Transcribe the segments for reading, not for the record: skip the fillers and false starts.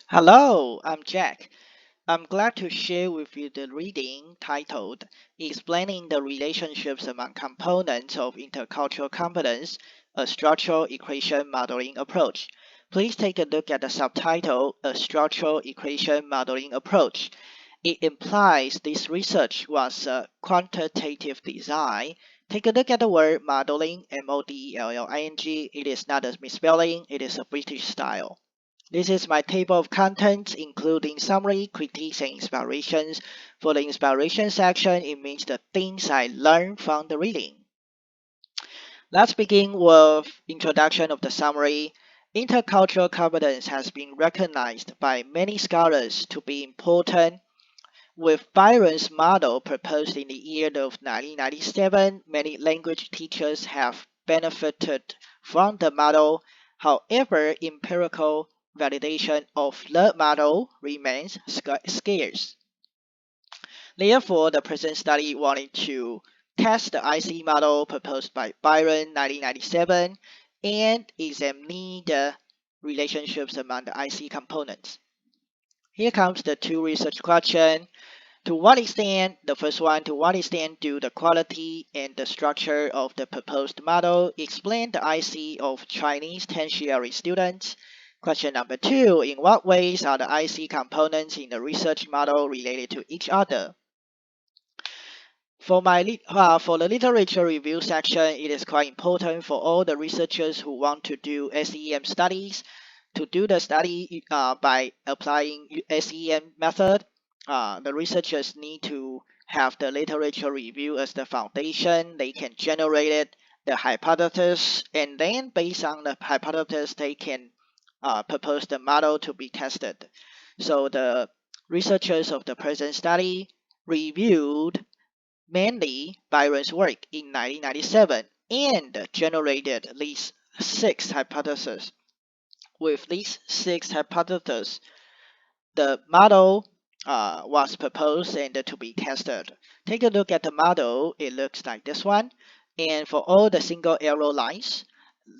Hello, I'm Jack. I'm glad to share with you the reading titled Explaining the Relationships Among Components of Intercultural Competence, a Structural Equation Modeling Approach. Please take a look at the subtitle, A Structural Equation Modeling Approach. It implies this research was a quantitative design. Take a look at the word modeling, modelling. It is not a misspelling, it is a British style. This is my table of contents, including summary, critiques, and inspirations. For the inspiration section, it means the things I learned from the reading. Let's begin with introduction of the summary. Intercultural competence has been recognized by many scholars to be important. With Byron's model proposed in the year of 1997, many language teachers have benefited from the model. However, empirical validation of the model remains scarce. Therefore, the present study wanted to test the IC model proposed by Byron 1997 and examine the relationships among the IC components. Here comes the two research questions. To what extent, the first one, to what extent do the quality and the structure of the proposed model explain the IC of Chinese tertiary students? Question number two, in what ways are the IC components in the research model related to each other? For the literature review section, it is quite important for all the researchers who want to do SEM studies to do the study by applying SEM method. The researchers need to have the literature review as the foundation. They can generate it, the hypothesis, and then based on the hypothesis, they can propose the model to be tested. So the researchers of the present study reviewed mainly Byron's work in 1997 and generated these six hypotheses. With these six hypotheses, the model was proposed and to be tested. Take a look at the model. It looks like this one. And for all the single arrow lines,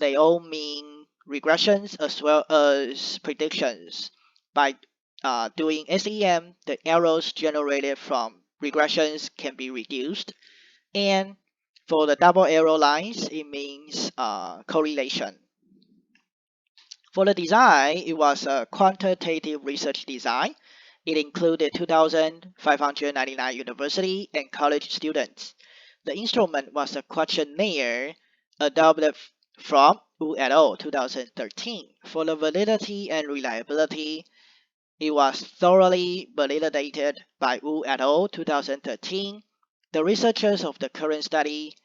they all mean regressions as well as predictions. By doing SEM, the arrows generated from regressions can be reduced. And for the double arrow lines, it means correlation. For the design, it was a quantitative research design. It included 2,599 university and college students. The instrument was a questionnaire adopted from Wu et al. 2013. For the validity and reliability, it was thoroughly validated by Wu et al. 2013. The researchers of the current study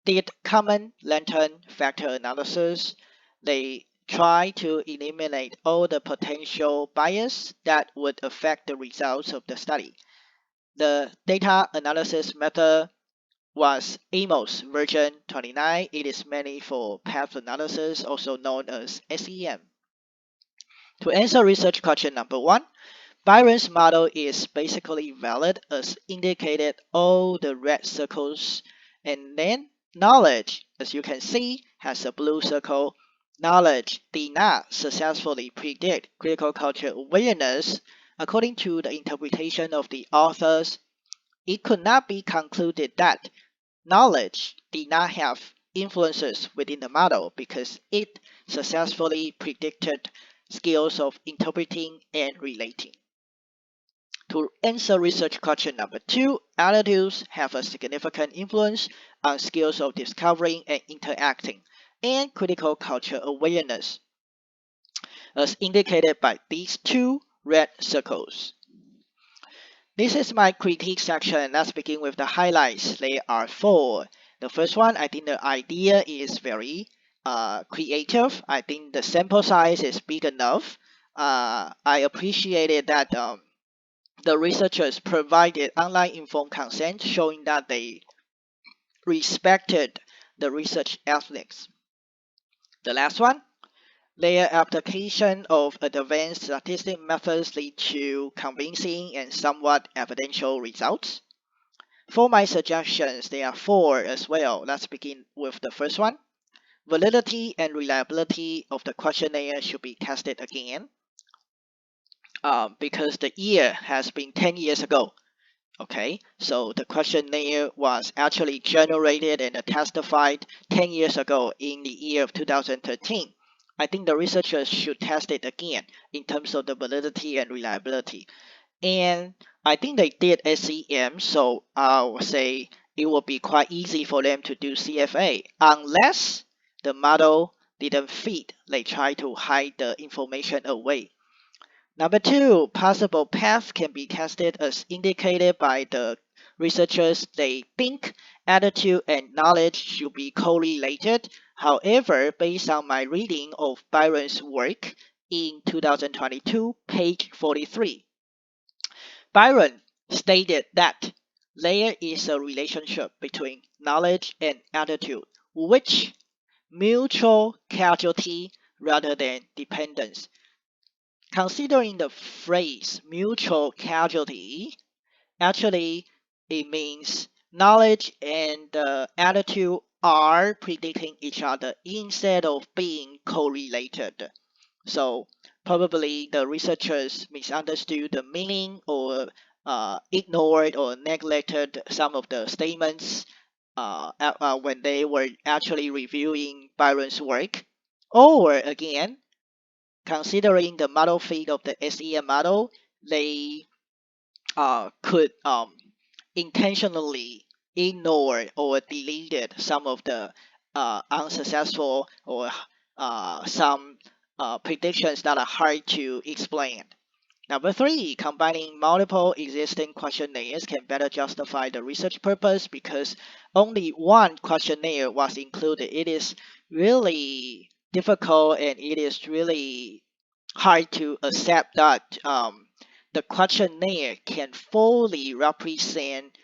did common lantern factor analysis. They try to eliminate all the potential bias that would affect the results of the study. The data analysis method was AMOS version 29. It is mainly for path analysis, also known as SEM. To answer research question number one, Byron's model is basically valid as indicated all the red circles, and then knowledge, as you can see, has a blue circle. Knowledge did not successfully predict critical culture awareness. According to the interpretation of the authors, it could not be concluded that knowledge did not have influences within the model because it successfully predicted skills of interpreting and relating. To answer research question number two, attitudes have a significant influence on skills of discovering and interacting and critical culture awareness, as indicated by these two red circles. This is my critique section. Let's begin with the highlights. There are four. The first one, I think the idea is very creative. I think the sample size is big enough. I appreciated that the researchers provided online informed consent showing that they respected the research ethics. The last one, their application of advanced statistic methods lead to convincing and somewhat evidential results. For my suggestions, there are four as well. Let's begin with the first one. Validity and reliability of the questionnaire should be tested again. because the year has been 10 years ago. Okay, so the questionnaire was actually generated and testified 10 years ago in the year of 2013. I think the researchers should test it again in terms of the validity and reliability. And I think they did SEM, so I would say it would be quite easy for them to do CFA unless the model didn't fit. They try to hide the information away. Number two, possible paths can be tested as indicated by the researchers. They think attitude and knowledge should be correlated. However, based on my reading of Byron's work in 2022, page 43, Byron stated that there is a relationship between knowledge and attitude, which mutual causality rather than dependence. Considering the phrase mutual causality, actually it means knowledge and attitude are predicting each other instead of being correlated. So probably the researchers misunderstood the meaning or ignored or neglected some of the statements when they were actually reviewing Byron's work. Or again, considering the model fit of the SEM model, they could intentionally ignore or deleted some of the unsuccessful or some predictions that are hard to explain. Number three, combining multiple existing questionnaires can better justify the research purpose because only one questionnaire was included. It is really difficult and it is really hard to accept that the questionnaire can fully represent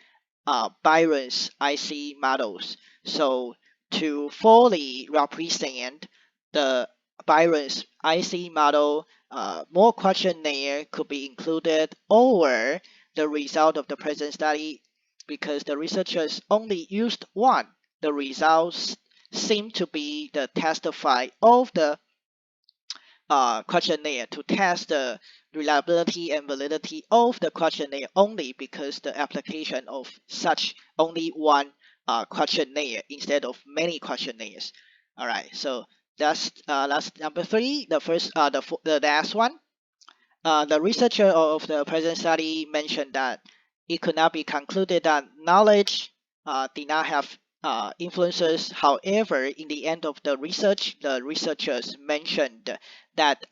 Byron's IC models. So to fully represent the Byron's IC model, more questionnaire could be included or the result of the present study because the researchers only used one. The results seem to be the testify of the questionnaire to test the reliability and validity of the questionnaire only because the application of such only one questionnaire instead of many questionnaires. All right, so that's number three. The first, the last one. The researcher of the present study mentioned that it could not be concluded that knowledge did not have influences. However, in the end of the research, the researchers mentioned that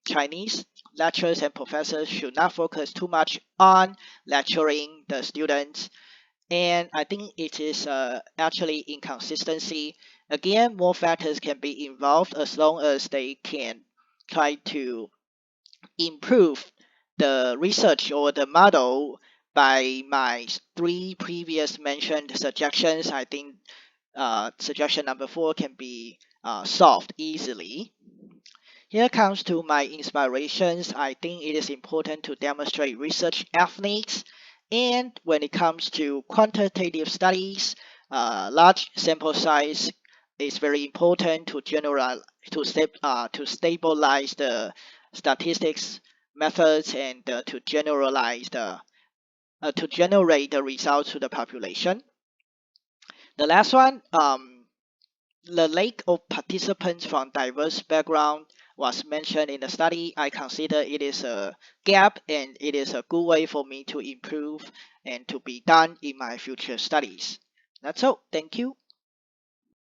Chinese lecturers and professors should not focus too much on lecturing the students. And I think it is actually inconsistency. Again, more factors can be involved as long as they can try to improve the research or the model by my three previous mentioned suggestions. I think suggestion number four can be solved easily. Here comes to my inspirations. I think it is important to demonstrate research ethics. And when it comes to quantitative studies, large sample size is very important to to stabilize the statistics methods and to to generate the results to the population. The last one, the lack of participants from diverse background was mentioned in the study. I consider it is a gap and it is a good way for me to improve and to be done in my future studies. That's all. Thank you.